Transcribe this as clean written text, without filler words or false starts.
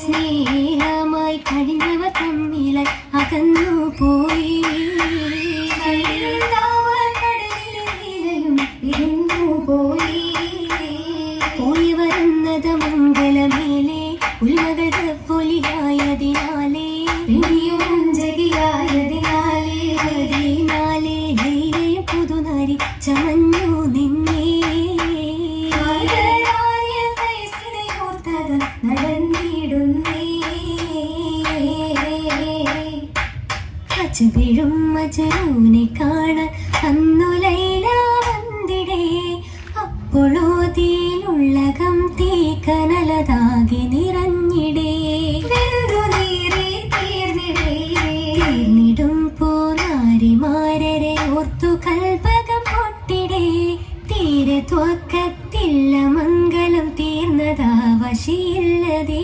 സ്നേഹമായി കഴിഞ്ഞവർ തമ്മിലായി അകന്നു പോയി. പോയി വരുന്നത് മംഗളമേലെ ഉൽമകളുടെ പൊലിയായതിനാലേ പുതുനാരി ചമഞ്ഞു നിന്നേ നടന്നിടുന്നേ. അജബിഴും മജനൂനെ കാണാൻ അന്നു ലൈല വന്നിടേ. അപ്പോഴോ തീനുള്ളകം തീക്കനലതാകെ നിറഞ്ഞിടേ. തീർന്നിടും പോനാരിമാരരെ ഓർത്തു കൽപകം പൊട്ടിടേ. തീരെ ത്വക്കത്തില്ല മംഗളം തീർന്നതാ വശിയില്ലതേ.